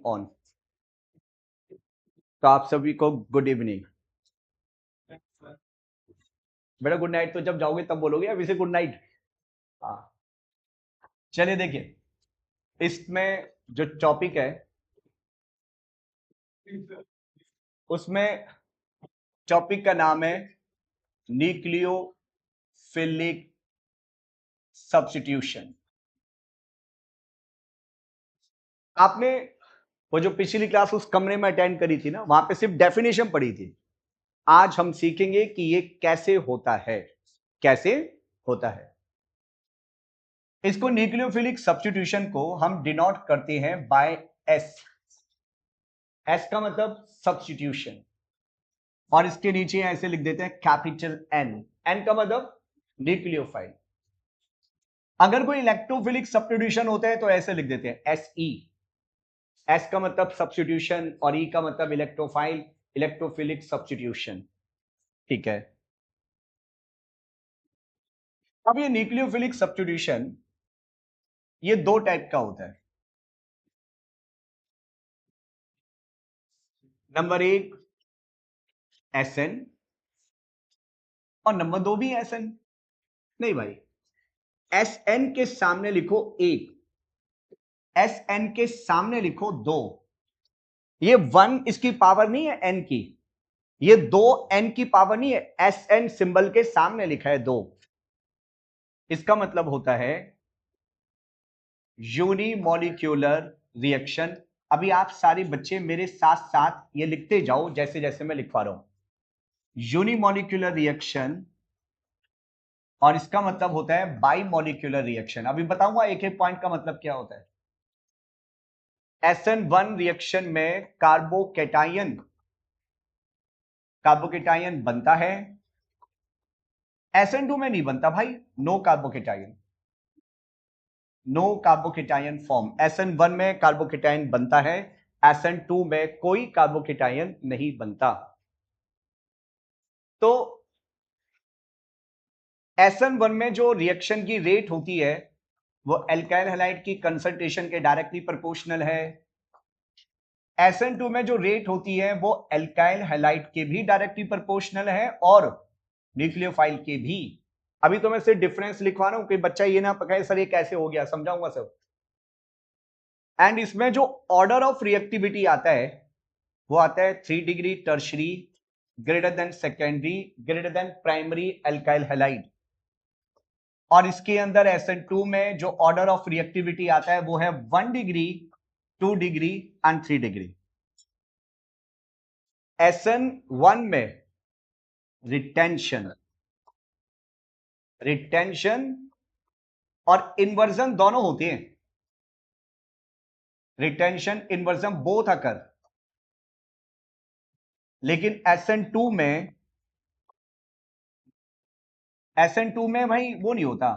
On. तो आप सभी को गुड इवनिंग। बेटा गुड नाइट तो जब जाओगे तब बोलोगे, अभी से गुड नाइट। हाँ, चलिए देखिए, इसमें जो टॉपिक है उसमें टॉपिक का नाम है न्यूक्लियोफिलिक सब्स्टिट्यूशन। आपने वो जो पिछली क्लास उस कमरे में अटेंड करी थी ना, वहां पे सिर्फ डेफिनेशन पढ़ी थी। आज हम सीखेंगे कि ये कैसे होता है, कैसे होता है। इसको न्यूक्लियोफिलिक सब्स्टिट्यूशन को हम डिनोट करते हैं बाय एस। एस का मतलब सब्स्टिट्यूशन, और इसके नीचे ऐसे लिख देते हैं कैपिटल एन। एन का मतलब न्यूक्लियोफाइल। अगर कोई इलेक्ट्रोफिलिक सब्स्टिट्यूशन होता है तो ऐसे लिख देते हैं एस ई। एस का मतलब सब्स्टिट्यूशन और ई का मतलब इलेक्ट्रोफाइल, इलेक्ट्रोफिलिक सब्स्टिट्यूशन। ठीक है। अब ये न्यूक्लियोफिलिक सब्स्टिट्यूशन ये दो टाइप का होता है। नंबर एक एस एन, और नंबर दो भी एस एन। नहीं भाई, एस एन के सामने लिखो एक, एस एन के सामने लिखो दो। ये वन इसकी पावर नहीं है एन की, ये दो एन की पावर नहीं है। एस एन सिंबल के सामने लिखा है दो। इसका मतलब होता है यूनिमॉलिक्यूलर रिएक्शन। अभी आप सारे बच्चे मेरे साथ साथ ये लिखते जाओ जैसे जैसे मैं लिखवा रहा हूं। यूनिमॉलिक्यूलर रिएक्शन, और इसका मतलब होता है बाई मॉलिक्यूलर रिएक्शन। अभी बताऊंगा एक एक पॉइंट का मतलब क्या होता है। SN1 रिएक्शन में कार्बोकेटायन कार्बोकेटायन बनता है। SN2 में नहीं बनता भाई, no carbocation, no carbocation form. SN1 में कार्बोकेटायन बनता है, SN2 में कोई कार्बोकेटायन नहीं बनता। तो SN1 में जो रिएक्शन की रेट होती है वो एल्काइल हैलाइड की कंसंट्रेशन के डायरेक्टली प्रोपोर्शनल है। SN2 में जो रेट होती है वो एल्काइल हैलाइड के भी डायरेक्टली प्रोपोर्शनल है और न्यूक्लियोफाइल के भी। अभी तो मैं सिर्फ डिफरेंस लिखवा रहा हूं कि बच्चा ये ना पकड़े सर ये कैसे हो गया, समझाऊंगा सब। एंड इसमें जो ऑर्डर ऑफ रिएक्टिविटी आता है वो आता है 3 degree tertiary greater than secondary greater than primary alkyl halide. और इसके अंदर SN2 में जो ऑर्डर ऑफ रिएक्टिविटी आता है वो है 1 degree, 2 degree and 3 degree. SN1 में रिटेंशन, रिटेंशन और इन्वर्जन दोनों होते हैं। रिटेंशन इन्वर्जन बोथ अकर। लेकिन SN2 में, SN2 में भाई वो नहीं होता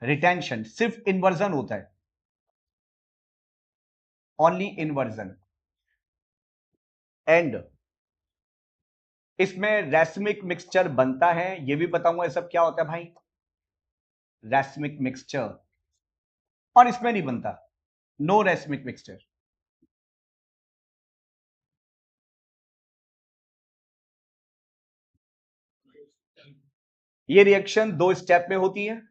रिटेंशन, सिर्फ इन्वर्जन होता है, ओनली इन्वर्जन। एंड इसमें रैस्मिक मिक्सचर बनता है, ये भी बताऊंगा ये सब क्या होता है भाई, रैस्मिक मिक्सचर। और इसमें नहीं बनता, नो रैस्मिक मिक्सचर। ये रिएक्शन दो स्टेप में होती है।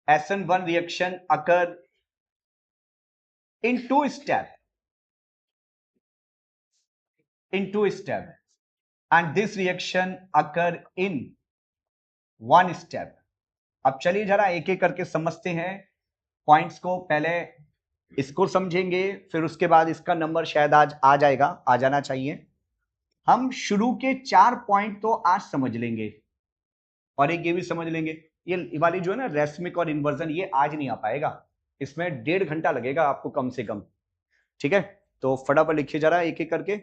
SN1 reaction occur in two step, in two step, and this reaction occur in one step. अब चलिए जरा एक एक करके समझते हैं पॉइंट्स को। पहले इसको समझेंगे, फिर उसके बाद इसका नंबर शायद आज आ जाएगा, आ जाना चाहिए। हम शुरू के 4 पॉइंट तो आज समझ लेंगे और एक ये भी समझ लेंगे। ये वाली जो है ना रेस्मिक और इन्वर्जन, ये आज नहीं आ पाएगा, इसमें 1.5 घंटा लगेगा आपको कम से कम। ठीक है, तो फटाफट लिखिए जरा एक एक करके,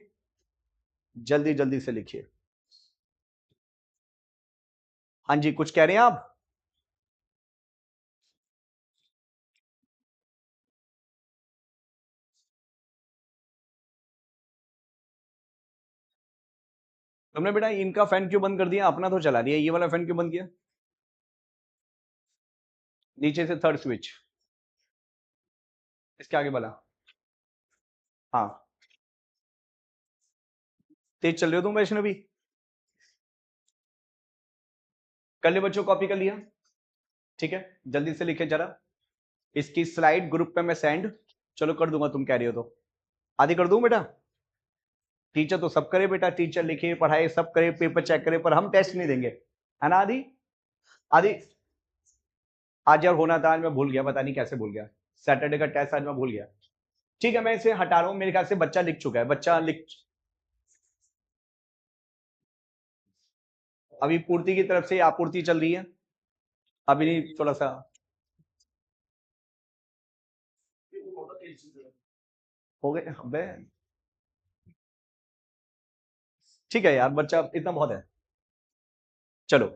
जल्दी जल्दी से लिखिए। हाँ जी, कुछ कह रहे हैं आप? तुमने बेटा इनका फैन क्यों बंद कर दिया, अपना तो चला दिया, ये वाला फैन क्यों बंद किया? नीचे से थर्ड स्विच। इसके आगे बोला, हाँ तेज चल रहे हो तुम वैष्णवी? कर ले बच्चों, कॉपी कर लिया? ठीक है, जल्दी से लिखे जरा। इसकी स्लाइड ग्रुप पे मैं सेंड, चलो कर दूंगा, तुम कह रही हो तो आदि कर दूं बेटा? टीचर तो सब करे बेटा, टीचर लिखे पढ़ाए सब करे, पेपर चेक करे, पर हम टेस्ट नहीं देंगे, है ना आदि? आदि आज यार होना था, आज मैं भूल गया, पता नहीं कैसे भूल गया। सैटरडे का टेस्ट आज मैं भूल गया। ठीक है, मैं इसे हटा रहा हूं, मेरे ख्याल से बच्चा लिख चुका है, बच्चा लिख, अभी पूर्ति की तरफ से आपूर्ति चल रही है, अभी नहीं, थोड़ा सा हो गए अबे। ठीक है यार, बच्चा इतना बहुत है। चलो,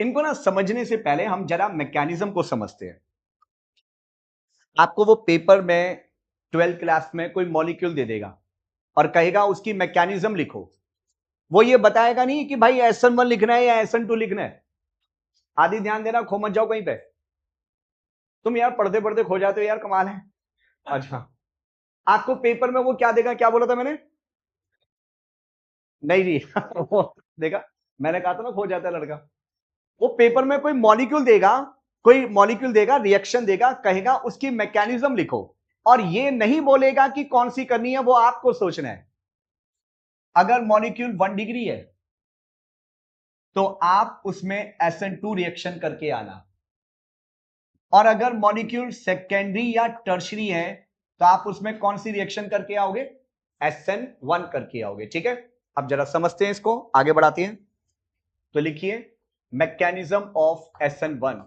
इनको ना समझने से पहले हम जरा मैकेनिज्म को समझते हैं। आपको वो पेपर में 12th क्लास में कोई मॉलिक्यूल दे देगा और कहेगा उसकी मैकेनिज्म लिखो, वो ये बताएगा नहीं कि भाई SN1 लिखना है या SN2 लिखना है। आदि ध्यान देना, खो मत जाओ कहीं पे, तुम यार पढ़ते पढ़ते खो जाते हो यार, कमाल है। अच्छा, आपको पेपर में वो क्या देगा, क्या बोला था मैंने? नहीं जी वो देखा, मैंने कहा था ना खो जाता है लड़का। वो पेपर में कोई मॉलिक्यूल देगा, कोई मॉलिक्यूल देगा, रिएक्शन देगा, कहेगा उसकी मैकेनिज्म लिखो, और ये नहीं बोलेगा कि कौन सी करनी है, वो आपको सोचना है। अगर मॉलिक्यूल 1 डिग्री है तो आप उसमें SN2 रिएक्शन करके आना, और अगर मॉलिक्यूल सेकेंडरी या टर्शरी है तो आप उसमें कौन सी रिएक्शन करके आओगे? SN1 करके आओगे। ठीक है, अब जरा समझते हैं, इसको आगे बढ़ाते हैं। तो लिखिए मैकेनिज्म ऑफ SN1।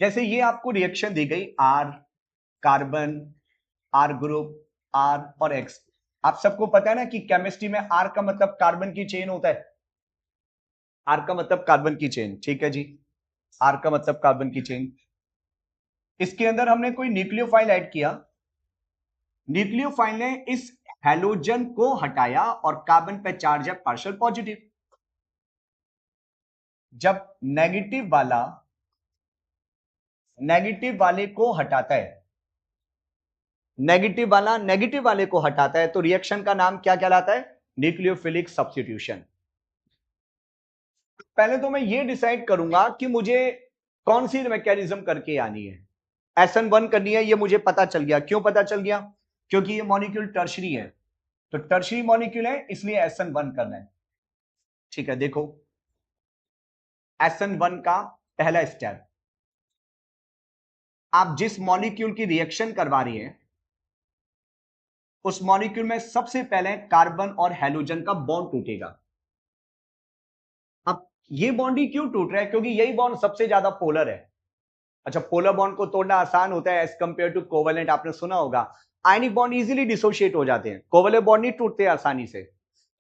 जैसे ये आपको रिएक्शन दी गई, R carbon, R group, R और X। आप सबको पता है ना कि केमिस्ट्री में R का मतलब कार्बन की चेन होता है, R का मतलब कार्बन की चेन, ठीक है जी, R का मतलब कार्बन की चेन। इसके अंदर हमने कोई न्यूक्लियोफाइल ऐड किया, न्यूक्लियोफाइल ने इस हैलोजन को हटाया और कार्बन पे चार्ज है पार्शियल पॉजिटिव। जब नेगेटिव वाले को हटाता है, नेगेटिव वाले को हटाता है, तो रिएक्शन का नाम क्या कहलाता है? Nucleophilic substitution. पहले तो मैं ये डिसाइड करूंगा कि मुझे कौन सी मैकेनिज्म करके आनी है। SN1 करनी है, ये मुझे पता चल गया। क्यों पता चल गया? क्योंकि ये मॉलिक्यूल टर्शरी है, तो टर्शरी मॉलिक्यूल है, इसलिए SN1 करना है। ठीक है, देखो SN1 का पहला स्टेप, आप जिस मॉलिक्यूल की रिएक्शन करवा रही हैं उस मॉलिक्यूल में सबसे पहले कार्बन और हैलोजन का बॉन्ड टूटेगा। अब ये बॉन्ड ही क्यों टूट रहा है? क्योंकि यही बॉन्ड सबसे ज्यादा पोलर है। अच्छा, पोलर बॉन्ड को तोड़ना आसान होता है एज कंपेयर टू कोवेलेंट, आपने सुना होगा। आयनिक बॉन्ड इजीली डिसोशिएट हो जाते हैं, कोवेलेंट बॉन्ड नहीं टूटते आसानी से।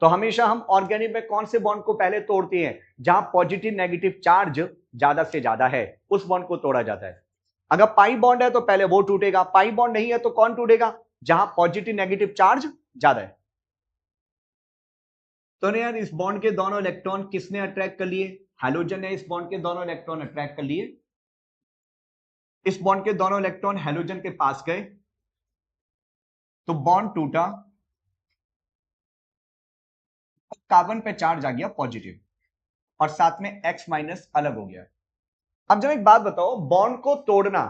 तो हमेशा हम ऑर्गेनिक में कौन से बॉन्ड को पहले तोड़ते हैं? जहां पॉजिटिव नेगेटिव चार्ज ज्यादा से ज्यादा है, उस बॉन्ड को तोड़ा जाता है। अगर पाई बॉन्ड है तो पहले वो टूटेगा, पाई बॉन्ड नहीं है तो कौन टूटेगा? जहां पॉजिटिव नेगेटिव चार्ज ज्यादा है। तो ना यार, इस बॉन्ड के दोनों इलेक्ट्रॉन किसने अट्रैक्ट कर लिए? हैलोजन ने इस बॉन्ड के दोनों इलेक्ट्रॉन अट्रैक्ट कर लिए। इस बॉन्ड के दोनों इलेक्ट्रॉन हैलोजन के पास गए तो बॉन्ड टूटा, कार्बन पे चार्ज आ गया पॉजिटिव, और साथ में X माइनस अलग हो गया। अब जब एक बात बताओ, बॉन्ड को तोड़ना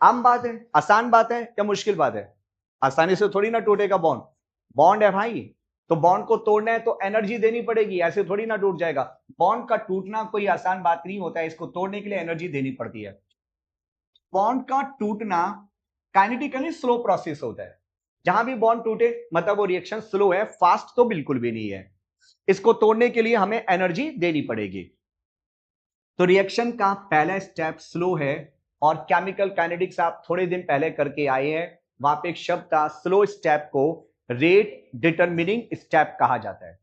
आम बात है, आसान बात है या मुश्किल बात है? आसानी से थोड़ी ना टूटेगा बॉन्ड, बॉन्ड है भाई, तो बॉन्ड को तोड़ना है तो एनर्जी देनी पड़ेगी, ऐसे थोड़ी ना टूट जाएगा। बॉन्ड का टूटना कोई आसान बात नहीं होता है, इसको तोड़ने के लिए एनर्जी देनी पड़ती है। बॉन्ड का टूटना काइनेटिकली स्लो प्रोसेस होता है। जहां भी बॉन्ड टूटे मतलब वो रिएक्शन स्लो है, फास्ट तो बिल्कुल भी नहीं है। इसको तोड़ने के लिए हमें एनर्जी देनी पड़ेगी। तो रिएक्शन का पहला स्टेप स्लो है, और केमिकल काइनेटिक्स आप थोड़े दिन पहले करके आए हैं, वहां पे एक शब्द था स्लो स्टेप को रेट डिटरमिनिंग स्टेप कहा जाता है।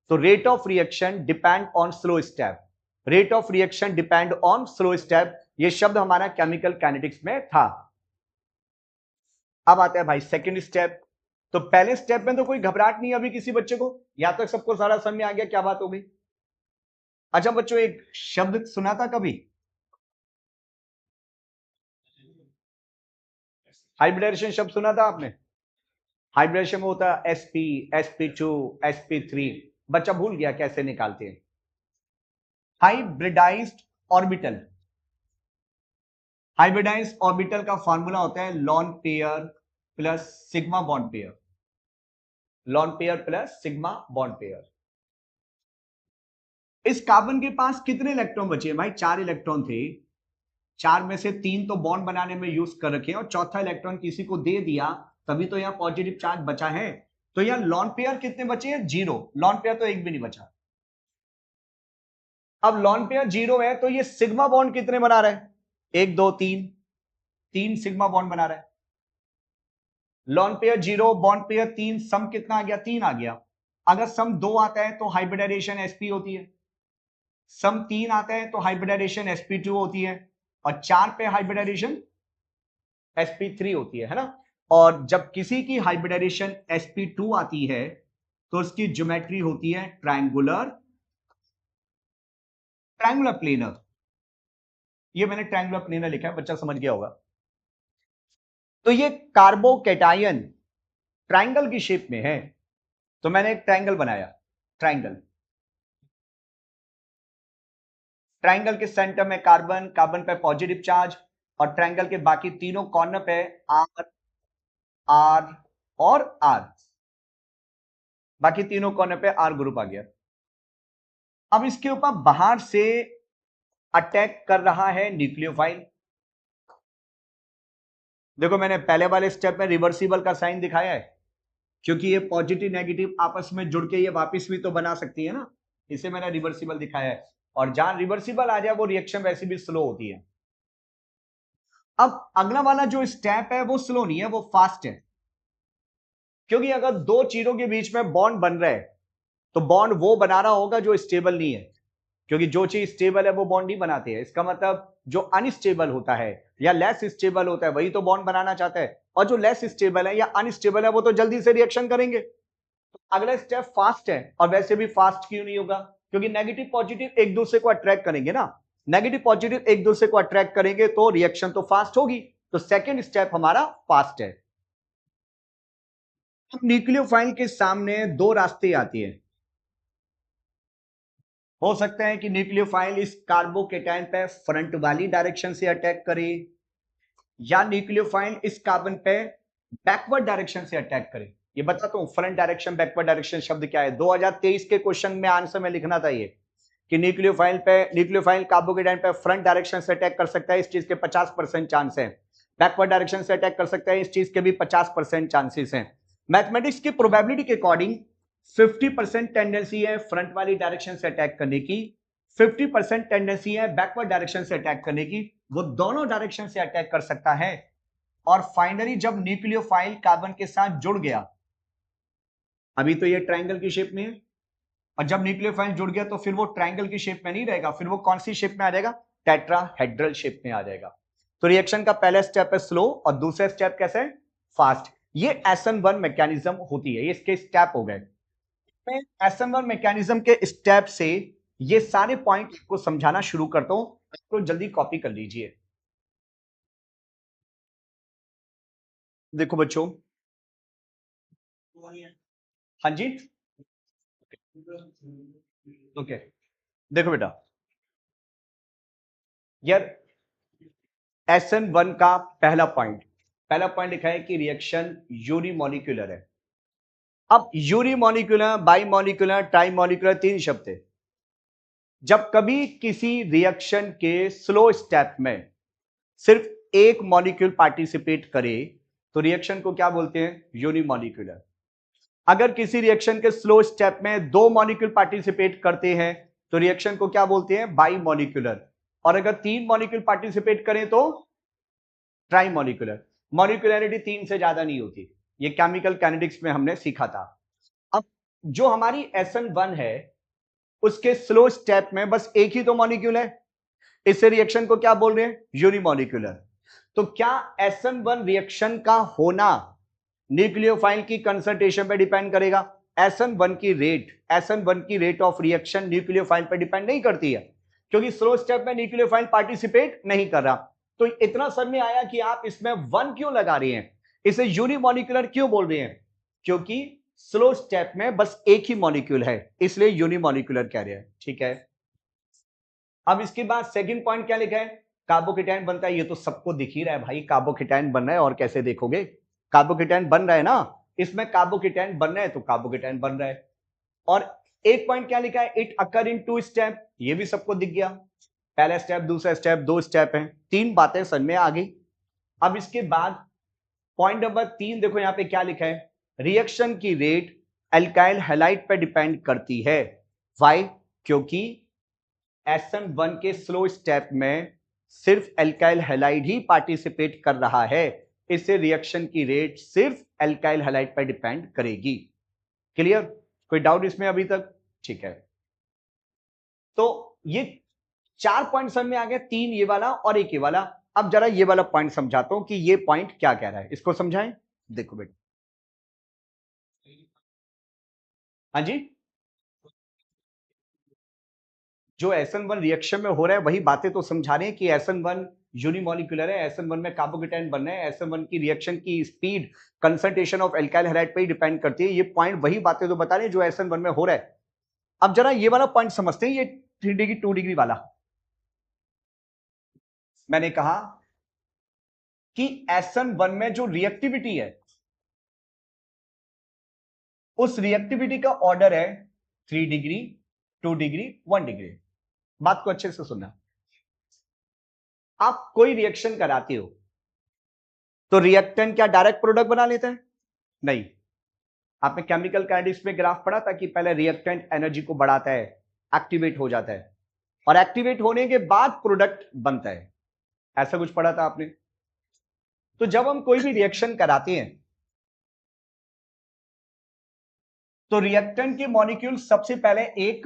तो rate of reaction depend on slow step, rate of reaction depend on slow step, ये शब्द हमारा केमिकल काइनेटिक्स में था। अब आता है भाई सेकंड स्टेप। तो पहले स्टेप में तो कोई घबराहट नहीं अभी किसी बच्चे को, या तक सबको सारा समझ में आ गया क्या बात हो गई? अच्छा बच्चों, एक शब्द सुना था कभी, हाइब्रिडाइजेशन शब्द सुना था आपने? हाइब्रिडेशन में होता है sp, sp2, sp3। बच्चा भूल गया कैसे निकालते हैं। हाइब्रिडाइज्ड ऑर्बिटल, हाइब्रिडाइज्ड ऑर्बिटल का फॉर्मूला होता है lone pair plus sigma bond pair, lone pair plus sigma bond pair. इस कार्बन के पास कितने इलेक्ट्रॉन बचे? भाई 4 इलेक्ट्रॉन थे, 4 में से 3 तो बॉन्ड बनाने में यूज कर रखे और चौथा इलेक्ट्रॉन किसी को दे दिया, तभी तो यहां पॉजिटिव चार्ज बचा है। तो यहां लॉन पेयर कितने बचे हैं? 0। लॉन पेयर तो एक भी नहीं बचा। अब लॉन पेयर 0 है तो ये सिग्मा बॉन्ड कितने बना रहा है? 1 2 3, 3 सिग्मा बॉन्ड बना रहा है। लॉन पेयर 0, बॉन्ड पेयर 3, सम कितना आ गया? 3 आ गया। अगर सम 2 आता है तो हाइब्रिडाइजेशन sp होती है, सम 3 आता है तो हाइब्रिडाइजेशन sp2 होती है, और 4 पे हाइब्रिडाइजेशन sp3 होती है ना। और जब किसी की हाइब्रिडाइजेशन sp2 आती है तो उसकी ज्योमेट्री होती है ट्रायंगुलर, ट्रायंगुलर प्लेनर। ये मैंने ट्रायंगुलर प्लेनर लिखा है, बच्चा समझ गया होगा। तो ये कार्बोकैटायन ट्रायंगल की शेप में है, तो मैंने एक ट्रायंगल बनाया। ट्रायंगल, ट्रायंगल के सेंटर में कार्बन, कार्बन पे पॉजिटिव चार्ज, और ट्रायंगल के बाकी तीनों कॉर्नर पे आर, आर और आर, बाकी तीनों कॉर्नर पे आर ग्रुप आ गया। अब इसके ऊपर बाहर से अटैक कर रहा है न्यूक्लियोफाइल। देखो मैंने पहले वाले स्टेप में रिवर्सिबल का साइन दिखाया है, क्योंकि ये पॉजिटिव नेगेटिव आपस में जुड़ के ये वापस भी तो बना सकती है ना, इसे मैंने रिवर्सिबल दिखाया है। और जहां रिवर्सिबल आ जाए वो रिएक्शन वैसे भी स्लो होती है। अब अगला वाला जो स्टेप है वो स्लो नहीं है, वो फास्ट है। क्योंकि अगर दो चीजों के बीच में बॉन्ड बन रहा है तो बॉन्ड वो बना रहा होगा जो स्टेबल नहीं है, क्योंकि जो चीज स्टेबल है वो बॉन्ड नहीं बनाती है। इसका मतलब जो अनस्टेबल होता है या लेस स्टेबल होता है वही तो बॉन्ड बनाना चाहता है, और जो लेस स्टेबल है या अनस्टेबल है वो तो जल्दी से रिएक्शन करेंगे। तो अगला स्टेप फास्ट है, और वैसे भी फास्ट क्यों नहीं होगा? क्योंकि नेगेटिव पॉजिटिव एक दूसरे को अट्रैक्ट करेंगे ना, नेगेटिव पॉजिटिव एक दूसरे को अट्रैक्ट करेंगे तो रिएक्शन तो फास्ट होगी। तो सेकेंड स्टेप हमारा फास्ट है। न्यूक्लियोफाइल के सामने दो रास्ते आती है। हो सकता है कि न्यूक्लियोफाइल इस कार्बोकेटायन पे फ्रंट वाली डायरेक्शन से अटैक करे, या न्यूक्लियोफाइल इस कार्बन पे बैकवर्ड डायरेक्शन से अटैक करे। ये बताता हूं फ्रंट डायरेक्शन बैकवर्ड डायरेक्शन शब्द क्या है। 2023 के क्वेश्चन में आंसर में लिखना था ये कि न्यूक्लियोफाइल कार्बोकेटायन पे फ्रंट डायरेक्शन से अटैक कर सकता है, इस चीज के 50% चांस है। बैकवर्ड डायरेक्शन से अटैक कर सकता है, इस चीज के भी 50% चांसेस हैं। मैथमेटिक्स की प्रोबेबिलिटी के अकॉर्डिंग 50% टेंडेंसी है फ्रंट वाली डायरेक्शन से अटैक करने की, 50% टेंडेंसी है बैकवर्ड डायरेक्शन से अटैक करने की। वो दोनों डायरेक्शन से अटैक कर सकता है। और फाइनली जब न्यूक्लियोफाइल कार्बन के साथ जुड़ गया, अभी तो ये ट्रायंगल की शेप में है, और जब न्यूक्लियोफाइल जुड़ गया तो फिर वो ट्रायंगल की शेप में नहीं रहेगा, फिर वो कौन सी शेप में आ जाएगा? टेट्राहेड्रल शेप में आ जाएगा। तो रिएक्शन का पहला स्टेप है स्लो, और दूसरा स्टेप कैसे है? फास्ट। ये SN1 मैकेनिज्म होती है, ये इसके स्टेप हो गए। मैं SN1 मैकेनिज्म के स्टेप से ये सारे पॉइंट को समझाना शुरू करता हूं, तो जल्दी कॉपी कर लीजिए। देखो बच्चों, हाँ जी, ओके, देखो बेटा यार, SN1 का पहला पॉइंट लिखा है कि रिएक्शन यूनिमॉलिक्यूलर है। अब यूनिमॉलिक्यूलर, बाइमॉलिक्यूलर, ट्राइमॉलिक्यूलर 3 शब्द है। जब कभी किसी रिएक्शन के स्लो स्टेप में सिर्फ एक मॉलिक्यूल पार्टिसिपेट करे तो रिएक्शन को क्या बोलते हैं? यूनिमॉलिक्यूलर। अगर किसी रिएक्शन के स्लो स्टेप में 2 मॉलिक्यूल पार्टिसिपेट करते हैं तो रिएक्शन को क्या बोलते हैं? बाइमॉलिक्यूलर। और अगर 3 मॉलिक्यूल पार्टिसिपेट करें तो ट्राइमॉलिक्यूलर। मॉलिक्यूलरिटी 3 से ज्यादा नहीं होती, ये केमिकल काइनेटिक्स में हमने सीखा था। अब जो हमारी SN1 है उसके स्लो स्टेप में बस एक ही तो मॉलिक्यूल है, इसे रिएक्शन को क्या बोल रहे हैं? यूनिमॉलिक्यूलर। तो क्या SN1 रिएक्शन का होना न्यूक्लियोफाइल की कंसंट्रेशन पे डिपेंड करेगा? SN1 की रेट ऑफ रिएक्शन न्यूक्लियोफाइल पे डिपेंड नहीं करती है, क्योंकि स्लो स्टेप में न्यूक्लियोफाइल पार्टिसिपेट नहीं कर रहा। तो इतना समझ में आया कि आप इसमें 1 क्यों लगा रहे हैं, इसे यूनिमॉलिक्यूलर क्यों बोल रहे हैं, क्योंकि स्लो स्टेप में बस एक ही मॉलिक्यूल है, इसलिए यूनिमॉलिक्यूलर कह रहे हैं। ठीक है, अब इसके बाद सेकंड पॉइंट क्या लिखा है, कार्बोकेटायन बनता है। ये तो सबको दिख ही रहा है भाई, कार्बोकेटायन बन रहा है, और कैसे देखोगे, कार्बोकेटायन बन रहा है ना, इसमें कार्बोकेटायन बन रहा है तो कार्बोकेटायन बन रहा है। और एक पॉइंट क्या लिखा है, इट अकर इन 2 स्टेप, ये भी सबको दिख गया, पहला स्टेप, दूसरा स्टेप, 2 स्टेप है, 3 बातें समझ में आ गई। अब इसके बाद पॉइंट नंबर 3 देखो यहां पे क्या लिखा है, रिएक्शन की रेट एल्काइल हैलाइड पर डिपेंड करती है। वाई, क्योंकि SN1 के स्लो स्टेप में सिर्फ एल्काइल हैलाइड ही पार्टिसिपेट कर रहा है, इससे रिएक्शन की रेट सिर्फ एल्काइल हैलाइड पर डिपेंड करेगी। क्लियर, कोई डाउट इसमें अभी तक? ठीक है, तो ये 4 पॉइंट समझ में आ गया, 3 ये वाला और 1 ये वाला। अब जरा ये वाला पॉइंट समझाता हूं कि ये पॉइंट क्या कह रहा है, इसको समझाएं। देखो बेटा, हाँ जी, जो SN1 रिएक्शन में हो रहा है वही बातें तो समझा रहे हैं कि SN1 यूनिमॉलिक्यूलर है, SN1 में कार्बोकेटायन बन रहे हैं, SN1 की रिएक्शन की speed concentration of alkyl halide पे ही डिपेंड करती है। ये पॉइंट वही बातें तो बता रहे हैं जो SN1 में हो रहा है। अब जरा ये वाला पॉइंट समझते हैं, ये 3 डिग्री 2 डिग्री वाला। मैंने कहा कि SN1 में जो रिएक्टिविटी है, उस रिएक्टिविटी का ऑर्डर है 3 डिग्री 2 डिग्री 1 डिग्री। बात को अच्छे से सुनना, आप कोई रिएक्शन कराते हो तो रिएक्टेंट क्या डायरेक्ट प्रोडक्ट बना लेता है? नहीं। आपने केमिकल काइनेटिक्स में ग्राफ पढ़ा था कि पहले रिएक्टेंट एनर्जी को बढ़ाता है, एक्टिवेट हो जाता है, और एक्टिवेट होने के बाद प्रोडक्ट बनता है, ऐसा कुछ पढ़ा था आपने? तो जब हम कोई भी रिएक्शन कराते हैं तो रिएक्टेंट के मॉलिक्यूल सबसे पहले एक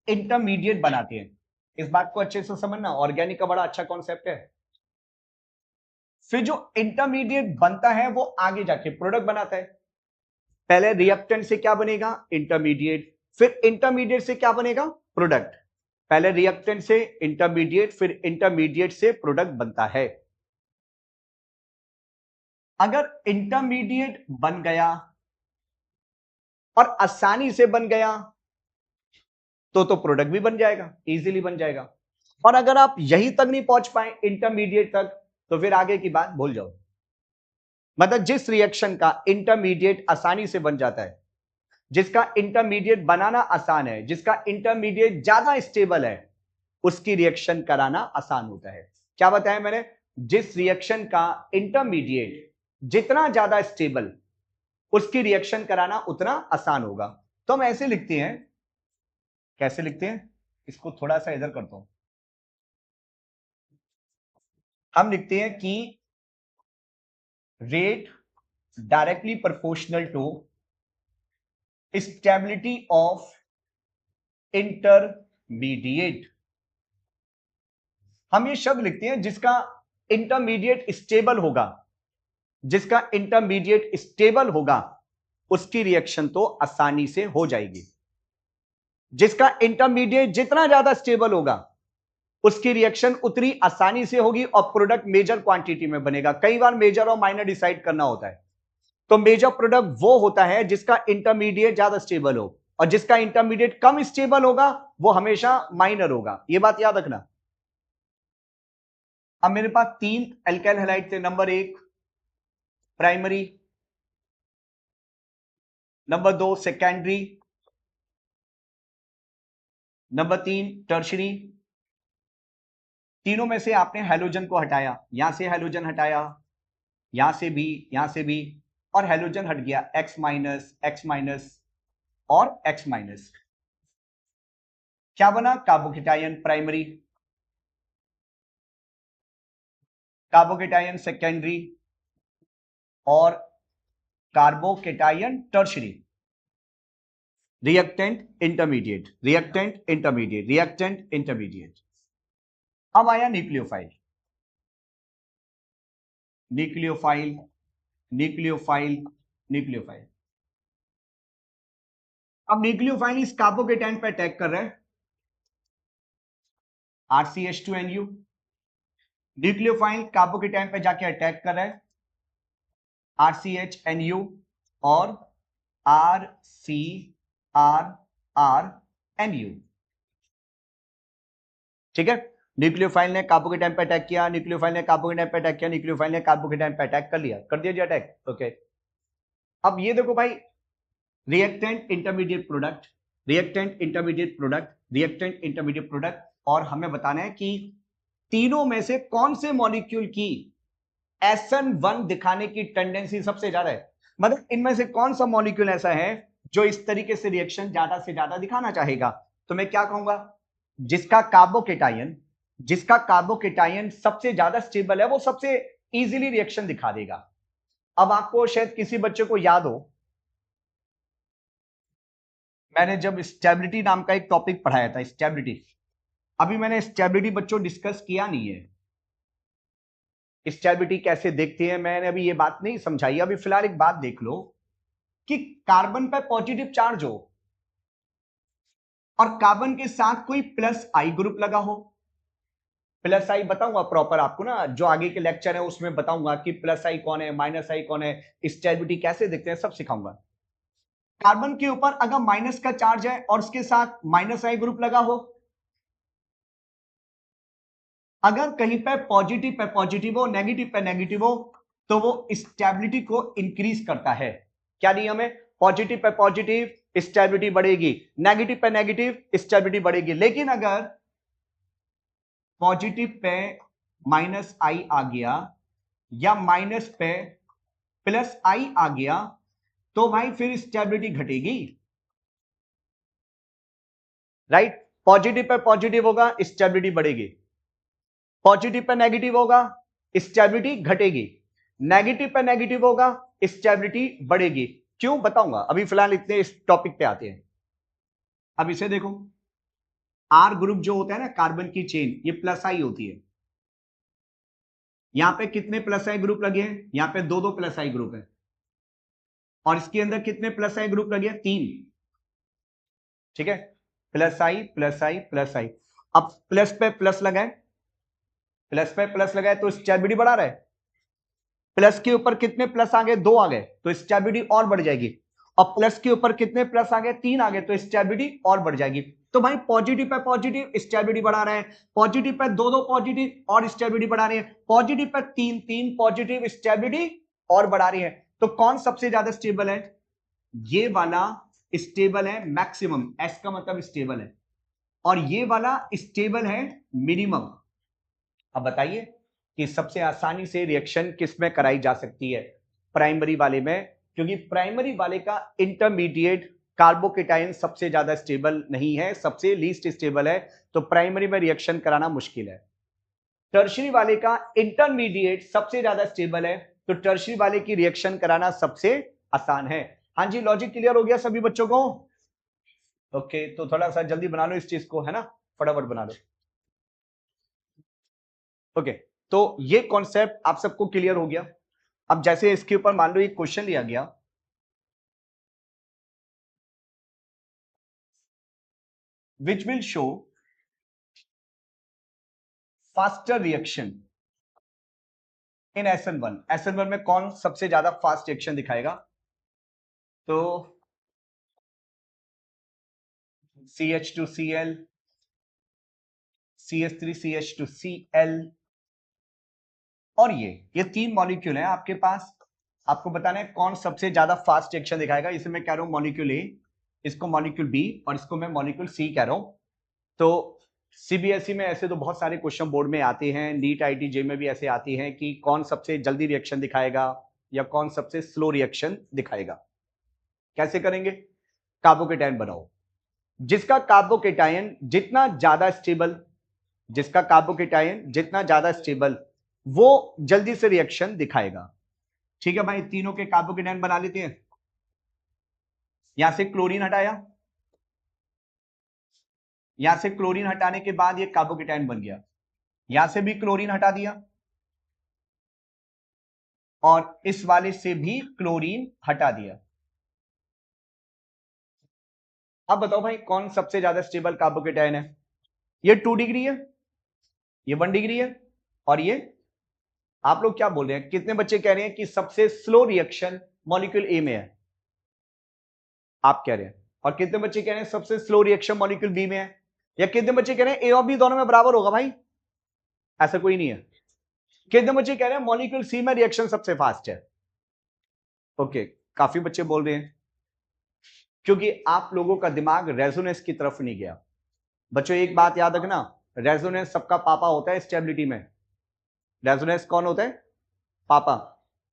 इंटरमीडिएट बनाते हैं। इस बात को अच्छे से समझना, ऑर्गेनिक का बड़ा अच्छा कॉन्सेप्ट है। फिर जो इंटरमीडिएट बनता है वो आगे जाके प्रोडक्ट बनाता है। पहले रिएक्टेंट से क्या बनेगा, इंटरमीडिएट, फिर इंटरमीडिएट से क्या बनेगा, प्रोडक्ट। पहले रिएक्टेंट से इंटरमीडिएट, फिर इंटरमीडिएट से प्रोडक्ट बनता है। अगर इंटरमीडिएट बन गया और आसानी से बन गया तो प्रोडक्ट भी बन जाएगा, इजीली बन जाएगा। और अगर आप यहीं तक नहीं पहुंच पाए इंटरमीडिएट तक, तो फिर आगे की बात भूल जाओ। मतलब जिस रिएक्शन का इंटरमीडिएट आसानी से बन जाता है, जिसका इंटरमीडिएट बनाना आसान है, जिसका इंटरमीडिएट ज्यादा स्टेबल है, उसकी रिएक्शन कराना आसान होता है। क्या बताया मैंने, जिस रिएक्शन का इंटरमीडिएट जितना ज्यादा स्टेबल, उसकी रिएक्शन कराना उतना आसान होगा। तो हम ऐसे लिखते हैं, कैसे लिखते हैं, इसको थोड़ा सा इधर करता हूं। हम लिखते हैं कि rate directly proportional to stability of intermediate. हम ये शब्द लिखते हैं जिसका इंटरमीडिएट स्टेबल होगा, जिसका इंटरमीडिएट स्टेबल होगा उसकी रिएक्शन तो आसानी से हो जाएगी। जिसका इंटरमीडिएट जितना ज्यादा स्टेबल होगा उसकी रिएक्शन उतनी आसानी से होगी और प्रोडक्ट मेजर क्वांटिटी में बनेगा। कई बार मेजर और माइनर डिसाइड करना होता है, तो मेजर प्रोडक्ट वो होता है जिसका इंटरमीडिएट ज्यादा स्टेबल हो, और जिसका इंटरमीडिएट कम स्टेबल होगा वो हमेशा माइनर होगा। ये बात याद रखना। अब मेरे पास 3 एल्काइल हैलाइड थे, number 1 primary, number 2 secondary, number 3 tertiary. तीनों में से आपने हैलोजन को हटाया, यहां से हैलोजन हटाया, यहां से भी, यहां से भी, और हैलोजन हट गया, X माइनस, X माइनस और X माइनस। क्या बना, कार्बोकेटायन प्राइमरी, कार्बोकेटायन सेकेंडरी और carbocation tertiary. Reactant intermediate, reactant intermediate, reactant intermediate. अब आया न्यूक्लियोफाइल, न्यूक्लियोफाइल, न्यूक्लियोफाइल, न्यूक्लियोफाइल। अब न्यूक्लियोफाइल इस कार्बोकेटायन पर अटैक कर रहा है, RCH2NU। न्यूक्लियोफाइल कार्बोकेटाइन पे जाके अटैक कर रहा है, RCHNU और RCRRNU। ठीक है, न्यूक्लियोफाइल ने कार्बोकेटाइन पे अटैक किया, न्यूक्लियोफाइल ने कार्बोकेटाइन पे अटैक किया, न्यूक्लियोफाइल ने कार्बोकेटाइन पे अटैक कर लिया, कर दिया जी अटैक। ओके, अब ये देखो भाई, reactant intermediate product, reactant intermediate product, reactant intermediate product, और हमें बताना है कि तीनों में से कौन से मॉलिक्यूल की SN1 दिखाने की टेंडेंसी सबसे ज्यादा है। मतलब इनमें से कौन सा मॉलिक्यूल ऐसा है जो इस तरीके से रिएक्शन ज्यादा से ज्यादा दिखाना चाहेगा। तो मैं क्या कहूंगा, जिसका कार्बोकेटाइन सबसे ज्यादा स्टेबल है वो सबसे इजीली रिएक्शन दिखा देगा। अब आपको शायद किसी बच्चे को याद हो, मैंने जब स्टेबिलिटी नाम का एक टॉपिक पढ़ाया था, स्टेबिलिटी, अभी मैंने स्टेबिलिटी बच्चों डिस्कस किया नहीं है। स्टेबिलिटी कैसे देखते हैं मैंने अभी ये बात नहीं समझाई। अभी फिलहाल एक बात देख लो कि कार्बन पर पॉजिटिव चार्ज हो और कार्बन के साथ कोई प्लस आई ग्रुप लगा हो। प्लस आई बताऊंगा प्रॉपर आपको ना, जो आगे के लेक्चर है उसमें बताऊंगा कि प्लस आई कौन है, माइनस आई कौन है, स्टेबिलिटी कैसे देखते हैं, सब सिखाऊंगा। कार्बन के ऊपर अगर माइनस का चार्ज है और उसके साथ माइनस आई ग्रुप लगा हो, अगर कहीं पे पॉजिटिव हो, नेगेटिव पे नेगेटिव हो, तो वो स्टेबिलिटी को इंक्रीज करता है। क्या नियम है, पॉजिटिव पे पॉजिटिव स्टेबिलिटी बढ़ेगी, नेगेटिव पे नेगेटिव स्टेबिलिटी बढ़ेगी। लेकिन अगर पॉजिटिव पे माइनस आई आ गया या माइनस पे प्लस आई आ गया, तो भाई फिर स्टेबिलिटी घटेगी। राइट, पॉजिटिव पे पॉजिटिव होगा स्टेबिलिटी बढ़ेगी, पॉजिटिव पे नेगेटिव होगा स्टेबिलिटी घटेगी, नेगेटिव पे नेगेटिव होगा स्टेबिलिटी बढ़ेगी। क्यों बताऊंगा, अभी फिलहाल इतने इस टॉपिक पे आते हैं। अब इसे देखो, आर ग्रुप जो होता है ना कार्बन की चेन, ये प्लस आई होती है। यहां पे कितने प्लस आई ग्रुप लगे हैं, यहां पे दो दो प्लस आई ग्रुप है, और इसके अंदर कितने प्लस आई ग्रुप लगे हैं, तीन। ठीक है, प्लस आई प्लस आई प्लस आई। अब प्लस पे प्लस लगाए, प्लस पे प्लस लगाए तो स्टेबिलिटी बढ़ा रहा है। प्लस के ऊपर कितने प्लस आ गए, दो आ गए, तो स्टेबिलिटी और बढ़ जाएगी। और प्लस के ऊपर कितने प्लस आ गए, तीन आ गए, तो स्टेबिलिटी और बढ़ जाएगी। तो भाई पॉजिटिव पे पॉजिटिव स्टेबिलिटी बढ़ा रहे हैं, पॉजिटिव पे दो दो पॉजिटिव और स्टेबिलिटी बढ़ा रहे हैं, पॉजिटिव पे तीन तीन पॉजिटिव स्टेबिलिटी और बढ़ा रही है। तो कौन सबसे ज्यादा स्टेबल है, ये वाला स्टेबल है मैक्सिमम, एस का मतलब स्टेबल है, और ये वाला स्टेबल है मिनिमम। अब बताइए कि सबसे आसानी से रिएक्शन किस में कराई जा सकती है, प्राइमरी वाले में, क्योंकि प्राइमरी वाले का इंटरमीडिएट कार्बोकेटाइन सबसे ज्यादा स्टेबल नहीं है, सबसे लीस्ट स्टेबल है, तो प्राइमरी में रिएक्शन कराना मुश्किल है। टर्शरी वाले का इंटरमीडिएट सबसे ज्यादा स्टेबल है, तो टर्शरी वाले की रिएक्शन कराना सबसे आसान है। हाँ जी, लॉजिक क्लियर हो गया सभी बच्चों को। ओके, तो थोड़ा सा जल्दी बना लो इस चीज को, है ना, फटाफट बना लो। ओके, तो ये कॉन्सेप्ट आप सबको क्लियर हो गया। अब जैसे इसके ऊपर मान लो एक क्वेश्चन लिया गया, which will show faster reaction in SN1। SN1 में कौन सबसे ज्यादा फास्ट रिएक्शन दिखाएगा, तो CH2Cl, CH3CH2Cl, और ये तीन मॉलिक्यूल हैं आपके पास। आपको बताना है कौन सबसे ज्यादा फास्ट रिएक्शन दिखाएगा। इसे मैं कह रहा हूं मॉलिक्यूल ए, इसको मॉलिक्यूल बी, और इसको मैं मॉलिक्यूल सी कह रहा हूं। तो सीबीएसई में ऐसे तो बहुत सारे क्वेश्चन बोर्ड में आते हैं, नीट आईटीजे में भी ऐसे आती हैं कि कौन सबसे जल्दी रिएक्शन दिखाएगा या कौन सबसे स्लो रिएक्शन दिखाएगा। कैसे करेंगे, कार्बोकेटाइन बनाओ, जिसका कार्बोकेटाइन जितना ज्यादा स्टेबल, जिसका कार्बोकेटाइन जितना ज्यादा स्टेबल, वो जल्दी से रिएक्शन दिखाएगा। ठीक है भाई, तीनों के कार्बोकेटाइन बना लेते हैं। यहां से क्लोरीन हटाया, यहां से क्लोरीन हटाने के बाद ये कार्बोकेटाइन बन गया, यहां से भी क्लोरीन हटा दिया, और इस वाले से भी क्लोरीन हटा दिया। अब बताओ भाई कौन सबसे ज्यादा स्टेबल कार्बोकेटाइन है। ये 2 डिग्री है, ये 1 डिग्री है, और ये आप लोग क्या बोल रहे हैं? कितने बच्चे कह रहे हैं कि सबसे स्लो रिएक्शन मॉलिक्यूल ए में है? आप कह रहे हैं। और कितने बच्चे कह रहे हैं सबसे स्लो रिएक्शन मॉलिक्यूल बी में है? या कितने बच्चे कह रहे हैं ए और बी दोनों में बराबर होगा? भाई ऐसा कोई नहीं है। कितने बच्चे कह रहे हैं मॉलिक्यूल सी में रिएक्शन सबसे फास्ट है? ओके, काफी बच्चे बोल रहे हैं, क्योंकि आप लोगों का दिमाग रेजोनेंस की तरफ नहीं गया। बच्चों एक बात याद रखना, रेजोनेंस सबका पापा होता है स्टेबिलिटी में। रेजोनेंस कौन होता है? पापा।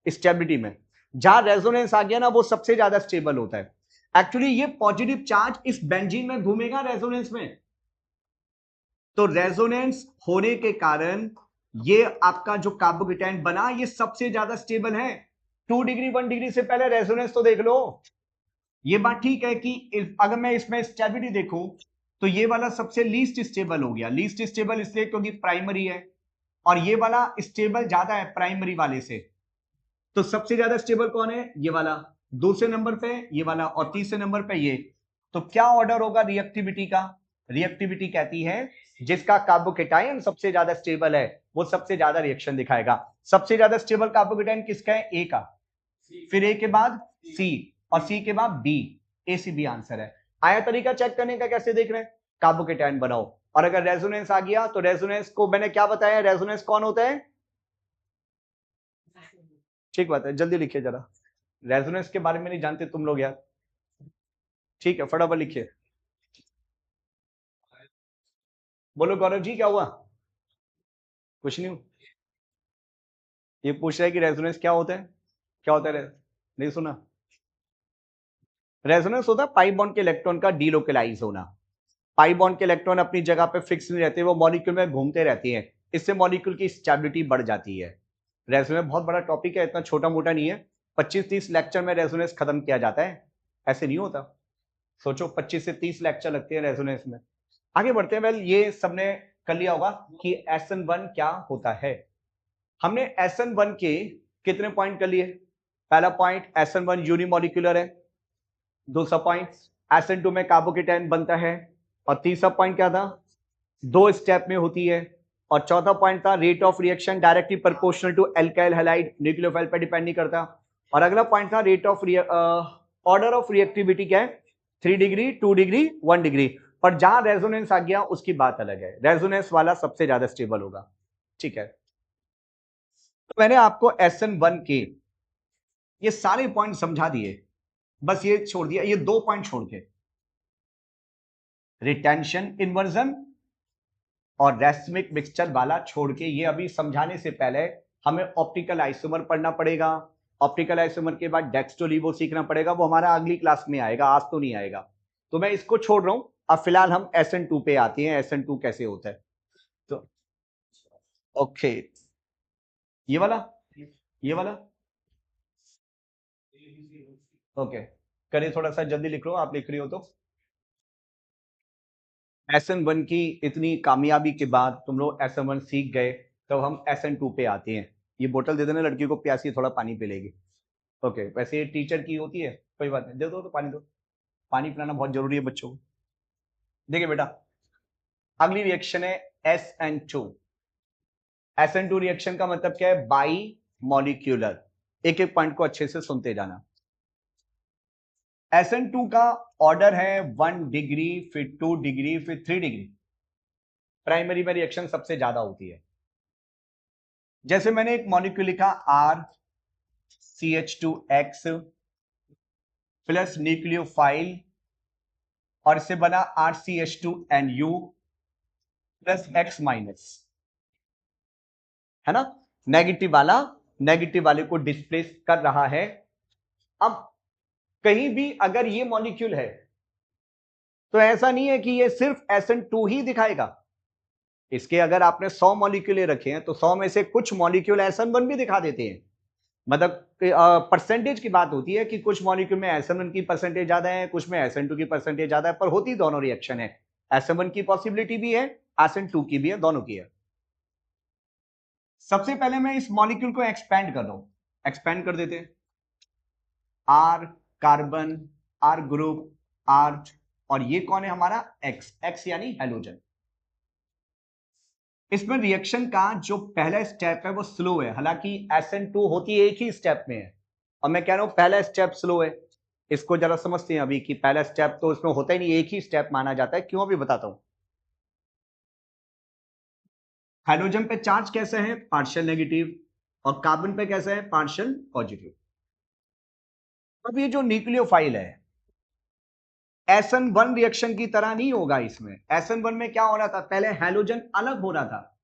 स्टेबिलिटी में जहां रेजोनेंस आ गया ना, वो सबसे ज्यादा स्टेबल होता है। एक्चुअली ये पॉजिटिव चार्ज इस बेंजीन में घूमेगा रेजोनेंस में, तो रेजोनेंस होने के कारण ये आपका जो कार्बोकेटाइन बना, ये सबसे ज्यादा स्टेबल है। 2 डिग्री 1 डिग्री से पहले रेजोनेंस तो देख लो। ये बात ठीक है कि अगर मैं इसमें स्टेबिलिटी देखूं तो ये वाला सबसे लीस्ट स्टेबल हो गया। लीस्ट स्टेबल इसलिए क्योंकि प्राइमरी है, और ये वाला स्टेबल ज्यादा है प्राइमरी वाले से। तो सबसे ज्यादा स्टेबल कौन है? ये वाला। दूसरे नंबर पे ये वाला, और तीसरे नंबर पे ये। तो क्या ऑर्डर होगा रिएक्टिविटी का? रिएक्टिविटी कहती है जिसका कार्बोकेटाइन सबसे ज्यादा स्टेबल है वो सबसे ज्यादा रिएक्शन दिखाएगा। सबसे ज्यादा स्टेबल कार्बोकेटाइन किसका है? ए का। फिर ए के बाद सी, और सी के बाद बी। ए सी बी आंसर है। आया तरीका चेक करने का? कैसे देख रहे हैं? कार्बोकेटाइन बनाओ, और अगर रेजोनेंस आ गया तो रेजोनेंस को मैंने क्या बताया? रेजोनेंस कौन होता है? ठीक बात है, जल्दी लिखिए जरा। रेजोनेंस के बारे में नहीं जानते तुम लोग यार। ठीक है, फटाफट लिखिए। बोलो गौरव जी, क्या हुआ? कुछ नहीं। ये पूछ रहा है कि रेजोनेंस क्या होता है? क्या होता है? नहीं सुना? रेजोनेंस होता है पाई बॉन्ड के इलेक्ट्रॉन का डीलोकलाइज होना। पाई बॉन्ड के इलेक्ट्रॉन अपनी जगह पे फिक्स नहीं रहते, वो मॉलिक्यूल में घूमते रहते हैं। इससे मॉलिक्यूल की स्टेबिलिटी बढ़ जाती है। रेजोनेंस बहुत बड़ा टॉपिक है, इतना छोटा मोटा नहीं है। 25-30 लेक्चर में रेजोनेंस खत्म किया जाता है, ऐसे नहीं होता। सोचो 25 से 30 लेक्चर लगते हैं रेजोनेंस में। आगे बढ़ते हैं। वेल, ये सबने कर लिया होगा कि SN1 क्या होता है। हमने SN1 के कितने पॉइंट कर लिए? पहला पॉइंट, SN1 यूनिमॉलिक्यूलर है। दूसरा पॉइंट, SN2 में कार्बोकेटाइन बनता है। और तीसरा पॉइंट क्या था? 2 स्टेप में होती है। और चौथा पॉइंट था rate of reaction directly proportional to alkyl halide, nucleophile पर डिपेंड नहीं करता। और अगला पॉइंट था rate of order of reactivity क्या है? 3 डिग्री, 2 डिग्री, 1 डिग्री। पर जहां रेजोनेंस आ गया उसकी बात अलग है, रेजोनेंस वाला सबसे ज्यादा स्टेबल होगा। ठीक है, तो मैंने आपको SN1 के ये सारे पॉइंट समझा दिए, बस ये छोड़ दिया, ये 2 पॉइंट छोड़ के, रिटेंशन इन्वर्जन और रेसमिक मिक्सचर वाला छोड़ के। ये अभी समझाने से पहले हमें ऑप्टिकल आइसोमर पढ़ना पड़ेगा। ऑप्टिकल आइसोमर के बाद डेक्स्टोलीवो सीखना पड़ेगा, वो हमारा अगली क्लास में आएगा, आज तो नहीं आएगा। तो मैं इसको छोड़ रहा हूं। अब फिलहाल हम SN2 पे आते हैं, SN2 कैसे होता है। तो ओके, ये वाला, ये वाला ओके, करिए थोड़ा सा जल्दी लिख लो, आप लिख रही हो तो। SN1 की इतनी कामयाबी के बाद तुम लोग SN1 सीख गए, तब हम SN2 पे आते हैं। ये बोतल दे देना, लड़की को प्यासी है, थोड़ा पानी पी लेगी। ओके, वैसे ये टीचर की होती है, कोई बात नहीं, दे दो तो पानी दो। पानी पिलाना बहुत जरूरी है बच्चों को। देखिए बेटा, अगली रिएक्शन है SN2। SN2 रिएक्शन का मतलब क्या है? By molecular. एक एक पॉइंट को अच्छे से सुनते जाना। SN2 का ऑर्डर है 1 डिग्री, फिर 2 डिग्री, फिर 3 डिग्री। प्राइमरी में रिएक्शन सबसे ज्यादा होती है। जैसे मैंने एक मॉलिक्यूल लिखा RCH2X प्लस न्यूक्लियोफाइल, और इससे बना RCH2NU प्लस X माइनस, है ना? नेगेटिव वाले को डिस्प्लेस कर रहा है। अब कहीं भी अगर ये मॉलिक्यूल है तो ऐसा नहीं है कि ये सिर्फ SN2 ही दिखाएगा। इसके अगर आपने 100 मॉलिक्यूल रखे हैं तो 100 में से कुछ मॉलिक्यूल SN1 भी दिखा देते हैं। मतलब परसेंटेज की बात होती है कि कुछ मॉलिक्यूल में SN1 की परसेंटेज ज्यादा है, कुछ में SN2 की परसेंटेज ज्यादा है, पर होती दोनों रिएक्शन है। SN1 की पॉसिबिलिटी भी है, SN2 की भी है, दोनों की है। सबसे पहले मैं इस मॉलिक्यूल को एक्सपैंड कर रहा हूं, एक्सपैंड कर देते हैं। R carbon, R group, R, और ये कौन है हमारा? X, X यानी हेलोजन। इसमें रिएक्शन का जो पहला स्टेप है वो स्लो है, हालांकि SN2 होती है एक ही स्टेप में है, और मैं कह रहा हूं पहला स्टेप स्लो है। इसको जरा समझते हैं अभी कि पहला स्टेप तो इसमें होता ही नहीं, एक ही स्टेप माना जाता है। क्यों, अभी बताता हूं। हाइड्रोजन पे चार्ज कैसा है, पार्शियल नेगेटिव, और कार्बन पे कैसा है, पार्शियल पॉजिटिव। अब ये जो न्यूक्लियोफाइल है, SN1 रिएक्शन की तरह नहीं होगा। इसमें SN1 में क्या हो रहा था, पहले हैलोजन अलग हो रहा था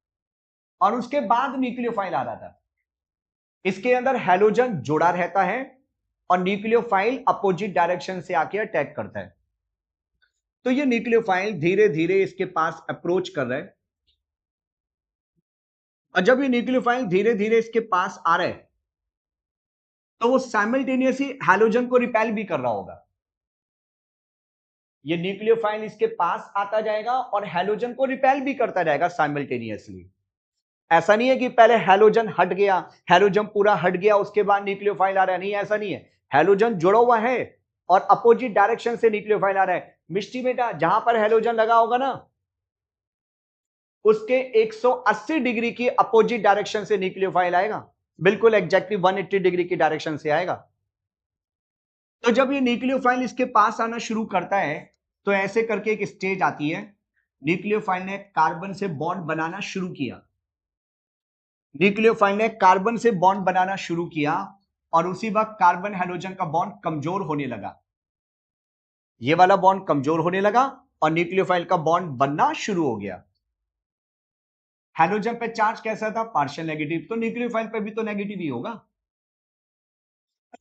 और उसके बाद न्यूक्लियोफाइल आ रहा था। इसके अंदर हैलोजन जुड़ा रहता है और न्यूक्लियोफाइल अपोजिट डायरेक्शन से आके अटैक करता है। तो ये न्यूक्लियोफाइल धीरे धीरे इसके पास अप्रोच कर रहा है, और जब ये न्यूक्लियोफाइल धीरे धीरे इसके पास आ रहा है तो वो साइमल्टेनियसली हैलोजन को रिपेल भी कर रहा होगा। ये न्यूक्लियोफाइल इसके पास आता जाएगा और हैलोजन को रिपेल भी करता जाएगा साइमल्टेनियसली। ऐसा नहीं है कि पहले हैलोजन हट गया, हैलोजन पूरा हट गया उसके बाद न्यूक्लियोफाइल आ रहा है, नहीं ऐसा नहीं है। हैलोजन जुड़ा हुआ है और अपोजिट डायरेक्शन से न्यूक्लियोफाइल आ रहा है। मिष्टी बेटा, जहां पर हैलोजन लगा होगा ना, उसके 180 डिग्री की अपोजिट डायरेक्शन से न्यूक्लियोफाइल आएगा, बिल्कुल एग्जैक्टली 180 डिग्री की डायरेक्शन से आएगा। तो जब ये न्यूक्लियोफाइल इसके पास आना शुरू करता है तो ऐसे करके एक स्टेज आती है, न्यूक्लियोफाइल ने कार्बन से बॉन्ड बनाना शुरू किया, न्यूक्लियोफाइल ने कार्बन से बॉन्ड बनाना शुरू किया, और उसी वक्त कार्बन हाइड्रोजन का बॉन्ड कमजोर होने लगा। ये वाला बॉन्ड कमजोर होने लगा और न्यूक्लियोफाइल का बॉन्ड बनना शुरू हो गया। हाइड्रोजन पे चार्ज कैसा था, पार्शियल नेगेटिव, तो न्यूक्लियोफाइल पे भी तो नेगेटिव ही होगा।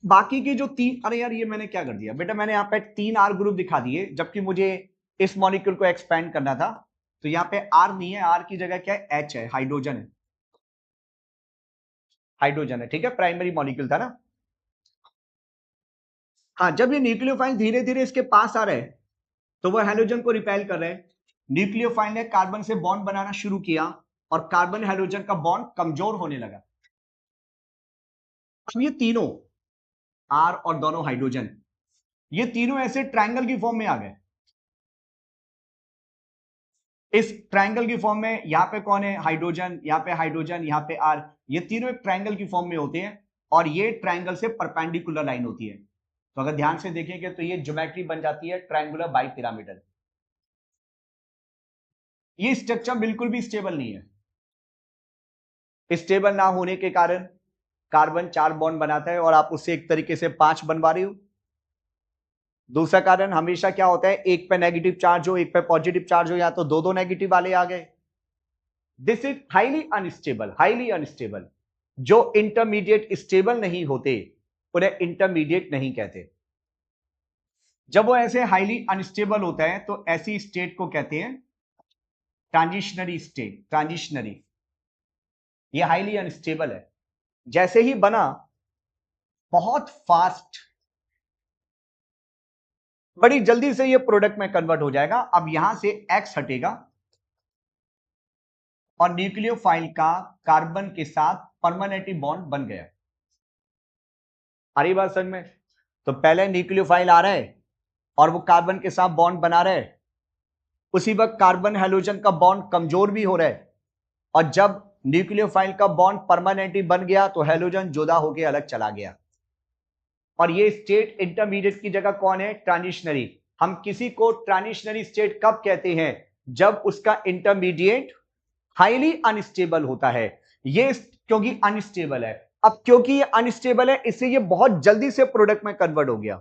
बाकी के जो तीन, अरे यार ये मैंने क्या कर दिया बेटा, मैंने यहाँ पे 3 R ग्रुप दिखा दिए जबकि मुझे इस मॉलिक्यूल को एक्सपेंड करना था। तो यहाँ पे R नहीं है, R की जगह क्या है, H है, हाइड्रोजन है, हाइड्रोजन है, ठीक है, प्राइमरी मॉलिक्यूल था ना। हाँ, जब ये न्यूक्लियोफाइल धीरे धीरे इसके पास आ रहे हैं तो वह हाइड्रोजन को रिपेल कर रहे हैं। न्यूक्लियोफाइल ने कार्बन से बॉन्ड बनाना शुरू किया और कार्बन हाइड्रोजन का बॉन्ड कमजोर होने लगा। अब ये तीनों R और दोनों हाइड्रोजन, ये तीनों ऐसे ट्रायंगल की फॉर्म में आ गए। इस ट्रायंगल की फॉर्म में यहां पे कौन है, हाइड्रोजन, यहां पे हाइड्रोजन, यहां पे R, ये तीनों एक ट्रायंगल की फॉर्म में होते हैं और ये ट्रायंगल से परपेंडिकुलर लाइन होती है। तो अगर ध्यान से देखेंगे तो ये ज्योमेट्री बन जाती है ट्रायंगुलर बाइपिरामिडल। ये स्ट्रक्चर बिल्कुल भी स्टेबल नहीं है। स्टेबल ना होने के कारण कार्बन 4 बॉन्ड बनाता है और आप उससे एक तरीके से 5 बनवा रहे हो। दूसरा कारण हमेशा क्या होता है, एक पे नेगेटिव चार्ज हो एक पे पॉजिटिव चार्ज हो, या तो दो दो नेगेटिव वाले आ गए। This is highly unstable, highly unstable. जो इंटरमीडिएट स्टेबल नहीं होते उन्हें इंटरमीडिएट नहीं कहते। जब वो ऐसे हाईली अनस्टेबल होता है तो ऐसी स्टेट को कहते हैं ट्रांजिशनरी स्टेट, ट्रांजिशनरी। ये हाईली अनस्टेबल है, जैसे ही बना बहुत फास्ट, बड़ी जल्दी से ये प्रोडक्ट में कन्वर्ट हो जाएगा। अब यहां से X हटेगा और न्यूक्लियोफाइल का कार्बन के साथ परमानेंट बॉन्ड बन गया। आ रही बात समझ में? तो पहले न्यूक्लियोफाइल आ रहा है और वो कार्बन के साथ बॉन्ड बना रहा है, उसी वक्त कार्बन हाइड्रोजन का बॉन्ड कमजोर भी हो रहा है, और जब न्यूक्लियोफाइल का बॉन्ड परमानेंटली बन गया तो हाइड्रोजन जुदा होकर अलग चला गया। और ये स्टेट इंटरमीडिएट की जगह कौन है, ट्रांजिशनरी। हम किसी को ट्रांजिशनरी स्टेट कब कहते हैं, जब उसका इंटरमीडिएट हाईली अनस्टेबल होता है। ये क्योंकि अनस्टेबल है, अब क्योंकि ये अनस्टेबल है इससे ये बहुत जल्दी से प्रोडक्ट में कन्वर्ट हो गया।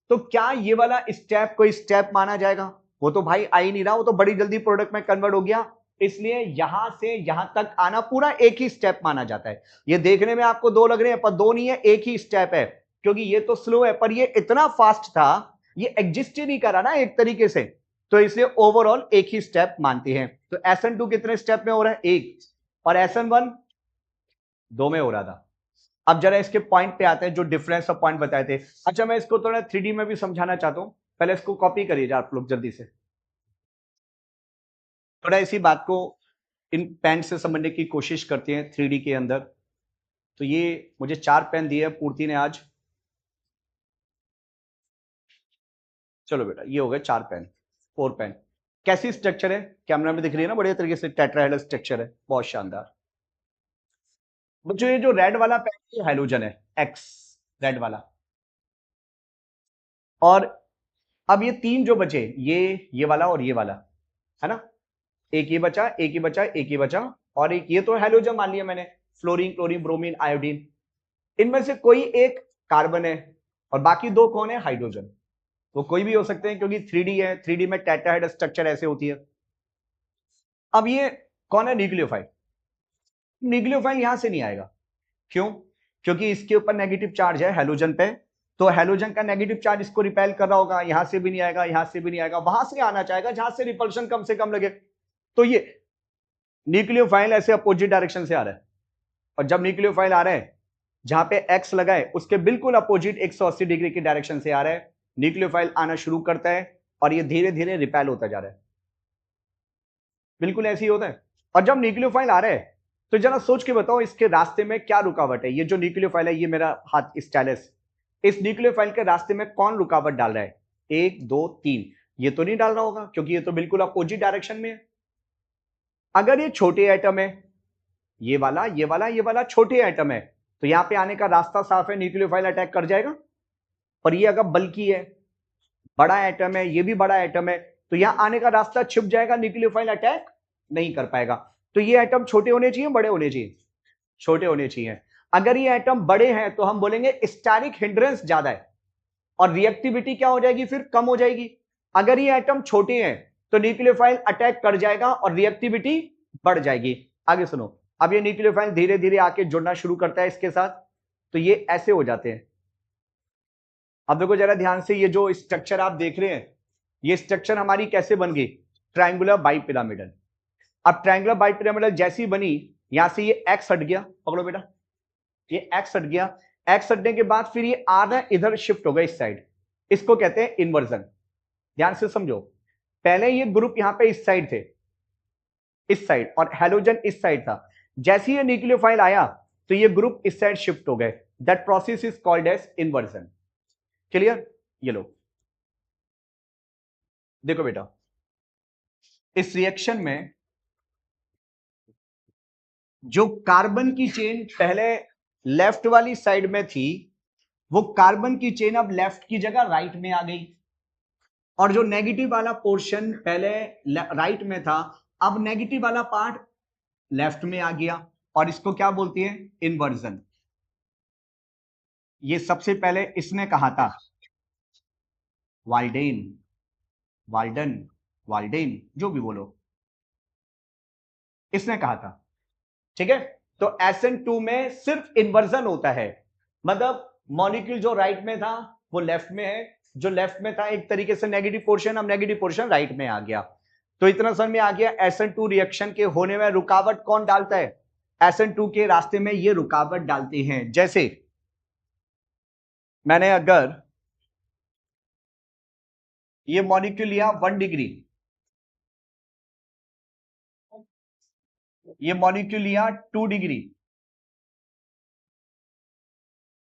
तो क्या ये वाला स्टेप कोई स्टेप माना जाएगा, वो तो भाई आ ही नहीं रहा, वो तो बड़ी जल्दी प्रोडक्ट में कन्वर्ट हो गया। इसलिए यहां से यहां तक आना पूरा एक ही स्टेप माना जाता है। ये देखने में आपको दो लग रहे हैं पर दो नहीं है, एक ही स्टेप है, क्योंकि ये तो स्लो है पर ये इतना फास्ट था, ये एग्जिस्ट ही नहीं करा ना एक तरीके से, तो इसलिए ओवरऑल एक ही स्टेप मानते हैं। तो SN2 कितने स्टेप में हो रहा है, एक, और SN1 दो में हो रहा था। अब जरा इसके पॉइंट पे आते हैं जो डिफरेंस ऑफ पॉइंट बताए थे। अच्छा, मैं इसको थोड़ा 3D में भी समझाना चाहता हूं, पहले इसको कॉपी करिए आप लोग जल्दी से, थोड़ा इसी बात को इन पेन से समझने की कोशिश करते हैं 3D के अंदर। तो ये मुझे 4 पेन दिए पूर्ति ने आज, चलो बेटा ये हो गए 4 पेन, 4 पेन। कैसी स्ट्रक्चर है, कैमरा में दिख रही है ना, बढ़िया तरीके से टेट्राहेड्रल स्ट्रक्चर है, बहुत शानदार। बच्चों ये जो रेड वाला पैर ये हैलोजन है, एक्स रेड वाला। और अब ये तीन जो बचे, ये वाला और ये वाला, है ना, एक ये बचा, एक ही बचा, एक ही बचा, और एक ये तो हैलोजन मान लिया मैंने, फ्लोरीन, क्लोरीन, ब्रोमीन, आयोडीन। इनमें से कोई एक कार्बन है और बाकी दो कौन है, हाइड्रोजन। वो कोई भी हो सकते हैं क्योंकि 3D है, 3D में टेट्राहेड्रल स्ट्रक्चर ऐसे होती है। अब ये कौन है, न्यूक्लियोफाइल। न्यूक्लियोफाइल यहां से नहीं आएगा, क्यों, क्योंकि इसके ऊपर नेगेटिव चार्ज है हैलोजन पे, तो हैलोजन का नेगेटिव चार्ज इसको रिपेल कर रहा होगा, यहां से भी नहीं आएगा, यहां से भी नहीं आएगा, वहां से आना चाहेगा जहां से रिपल्शन कम से कम लगे। तो ये न्यूक्लियोफाइल ऐसे अपोजिट डायरेक्शन से आ रहा है, और जब न्यूक्लियोफाइल आ रहा है जहां पे एक्स लगा है उसके बिल्कुल अपोजिट 180 डिग्री की डायरेक्शन से आ रहा है, न्यूक्लियोफाइल आना शुरू करता है और ये धीरे धीरे रिपेल होता जा रहा है। बिल्कुल ऐसे ही होता है। और जब न्यूक्लियोफाइल आ रहा है तो जरा सोच के बताओ इसके रास्ते में क्या रुकावट है। ये जो न्यूक्लियोफाइल है, ये मेरा हाथ स्टाइलस, इस न्यूक्लियोफाइल के रास्ते में कौन रुकावट डाल रहा है, 1 2 3, ये तो नहीं डाल रहा होगा क्योंकि ये तो बिल्कुल अपोजिट डायरेक्शन में है। अगर ये छोटे एटम है, ये वाला ये वाला ये वाला छोटे एटम है, तो यहां पे आने का रास्ता साफ है, न्यूक्लियोफाइल अटैक कर जाएगा। और ये अगर बल्कि है, बड़ा एटम है, ये भी बड़ा एटम है, तो यहां आने का रास्ता छिप जाएगा, न्यूक्लियोफाइल अटैक नहीं कर पाएगा। तो ये एटम छोटे होने चाहिए, बड़े होने चाहिए, छोटे होने चाहिए। अगर ये एटम बड़े हैं तो हम बोलेंगे स्टैटिक हिंड्रेंस ज्यादा है और रिएक्टिविटी क्या हो जाएगी, फिर कम हो जाएगी। अगर ये एटम छोटे हैं तो न्यूक्लियोफाइल अटैक कर जाएगा और रिएक्टिविटी बढ़ जाएगी। आगे सुनो, अब ये न्यूक्लियोफाइल धीरे धीरे आके जुड़ना शुरू करता है इसके साथ, तो ये ऐसे हो जाते हैं। अब देखो जरा ध्यान से, ये जो स्ट्रक्चर आप देख रहे हैं, ये स्ट्रक्चर हमारी कैसे बन गई, ट्रायंगुलर बाइपिरामिडल। अब ट्रायंगुलर बाइपिरामिडल जैसी बनी, यहां से ये एक्स हट गया, पकड़ो बेटा, ये एक्स हट गया, एक्स हटने के बाद फिर ये आर है इधर शिफ्ट हो गया इस साइड, इसको कहते हैं इन्वर्जन। ध्यान से समझो, पहले ये ग्रुप यहां पे इस साइड थे, इस साइड, और हैलोजन इस साइड था। जैसे ही ये न्यूक्लियोफाइल आया तो ये ग्रुप इस साइड शिफ्ट हो गए, that process is called as inversion. Clear, ये लो देखो बेटा, इस रिएक्शन में जो कार्बन की चेन पहले लेफ्ट वाली साइड में थी, वो कार्बन की चेन अब लेफ्ट की जगह राइट में आ गई, और जो नेगेटिव वाला पोर्शन पहले राइट में था, अब नेगेटिव वाला पार्ट लेफ्ट में आ गया, और इसको क्या बोलती है, इन्वर्जन। ये सबसे पहले इसने कहा था, वाल्डेन, वाल्डन, वाल्डेन, जो भी बोलो, इसने कहा था। ठीक है, तो SN2 में सिर्फ इन्वर्जन होता है, मतलब मॉलिक्यूल जो राइट में था वो लेफ्ट में है, जो लेफ्ट में था एक तरीके से नेगेटिव पोर्शन, अब नेगेटिव पोर्शन राइट में आ गया। तो इतना समझ में आ गया, SN2 रिएक्शन के होने में रुकावट कौन डालता है, SN2 के रास्ते में ये रुकावट डालते हैं। जैसे मैंने अगर ये मॉलिक्यूल लिया 1 डिग्री, ये मॉलिक्यूल लिया 2 डिग्री,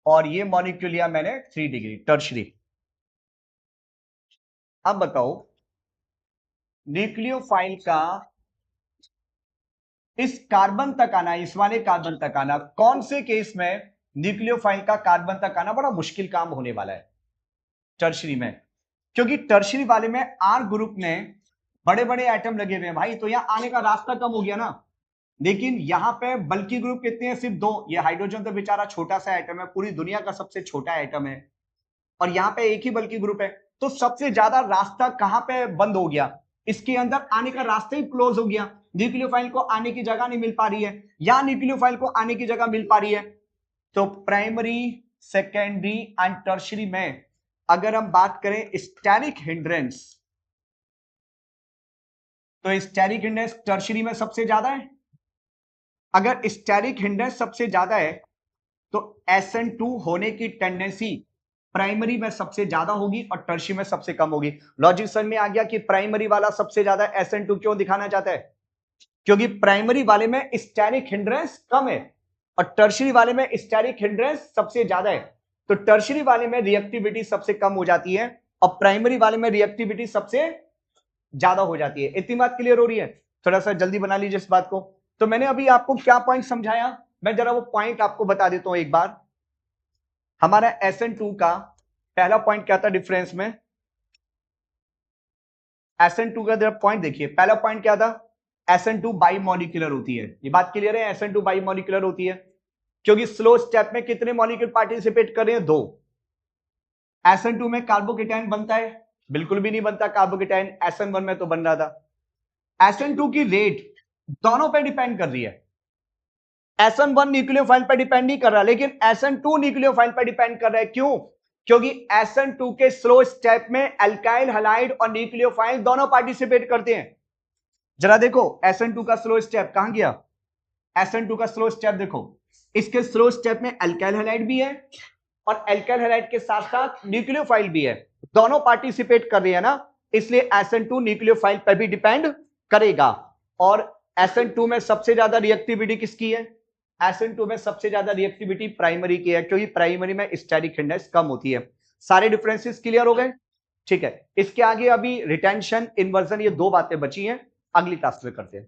और ये मॉलिक्यूल लिया मैंने 3 डिग्री, टर्शरी। अब बताओ न्यूक्लियोफाइल का इस कार्बन तक आना, इस वाले कार्बन तक आना, कौन से केस में न्यूक्लियोफाइल का कार्बन तक आना बड़ा मुश्किल काम होने वाला है, टर्शरी में। क्योंकि टर्शरी वाले में आर ग्रुप में बड़े बड़े एटम लगे हुए हैं भाई, तो यहां आने का रास्ता कम हो गया ना। लेकिन यहां पे बल्कि ग्रुप कितने हैं, सिर्फ 2। ये हाइड्रोजन तो बेचारा छोटा सा एटम है, पूरी दुनिया का सबसे छोटा एटम है, और यहां पे एक ही बल्कि ग्रुप है, तो सबसे ज्यादा रास्ता कहां पे बंद हो गया, इसके अंदर आने का रास्ता ही क्लोज हो गया, न्यूक्लियोफाइल को आने की जगह नहीं मिल पा रही है, या न्यूक्लियोफाइल को आने की जगह मिल पा रही है। तो प्राइमरी, सेकेंडरी एंड टर्शरी में अगर हम बात करें स्टेरिक हिंड्रेंस, तो स्टेरिक हिंड्रेंस टर्शरी में सबसे ज्यादा है। अगर स्टेरिक हिंड्रेंस सबसे ज्यादा है तो SN2 होने की टेंडेंसी प्राइमरी में सबसे ज्यादा होगी और टर्शरी में सबसे कम होगी। लॉजिक समझ में आ गया कि प्राइमरी वाला सबसे ज्यादा SN2 क्यों दिखाना चाहता है, क्योंकि प्राइमरी वाले में स्टेरिक हिंड्रेंस कम है और टर्शरी वाले में स्टेरिक हिंड्रेंस सबसे ज्यादा है। तो टर्शरी वाले में रिएक्टिविटी सबसे कम हो जाती है और प्राइमरी वाले में रिएक्टिविटी सबसे ज्यादा हो जाती है। इतनी बात क्लियर हो रही है? थोड़ा सा जल्दी बना लीजिए इस बात को। तो मैंने अभी आपको क्या पॉइंट समझाया, मैं जरा वो पॉइंट आपको बता देता हूं एक बार। हमारा SN2 का पहला पॉइंट क्या था डिफरेंस में? SN2 का जरा पॉइंट देखिए, पहला पॉइंट क्या था? SN2 बाइमॉलिक्यूलर होती है। ये बात क्लियर है? SN2 बाइमॉलिक्यूलर होती है क्योंकि स्लो स्टेप में कितने मॉलिक्यूल पार्टिसिपेट कर रहे हैं? 2। SN2 में कार्बोकेटाइन बनता है? बिल्कुल भी नहीं बनता कार्बोकेटाइन, SN1 में तो बन रहा था। SN2 की रेट दोनों पे डिपेंड कर रही है। SN1 न्यूक्लियोफाइल पर डिपेंड नहीं कर रहा, लेकिन SN2 न्यूक्लियोफाइल पर डिपेंड कर रहा है। क्यों? क्योंकि SN2 के स्लो स्टेप में अल्काइल हैलाइड और न्यूक्लियोफाइल दोनों पार्टिसिपेट करते हैं। जरा देखो SN2 का स्लो स्टेप कहां गया? SN2 का स्लो स्टेप देखो, इसके स्लो स्टेप में अल्काइल हैलाइड भी है और अल्काइल हैलाइड के साथ साथ न्यूक्लियोफाइल भी है, दोनों पार्टिसिपेट कर रही है ना, इसलिए SN2 न्यूक्लियोफाइल पर भी डिपेंड करेगा। और SN2 में सबसे ज्यादा रिएक्टिविटी किसकी है? SN2 में सबसे ज्यादा रिएक्टिविटी प्राइमरी की है, क्योंकि प्राइमरी में स्टेरिक हिंडनेस कम होती है। सारे डिफरेंसेस क्लियर हो गए? ठीक है, इसके आगे अभी रिटेंशन, इन्वर्जन, ये 2 बातें बची हैं, अगली क्लास में करते हैं।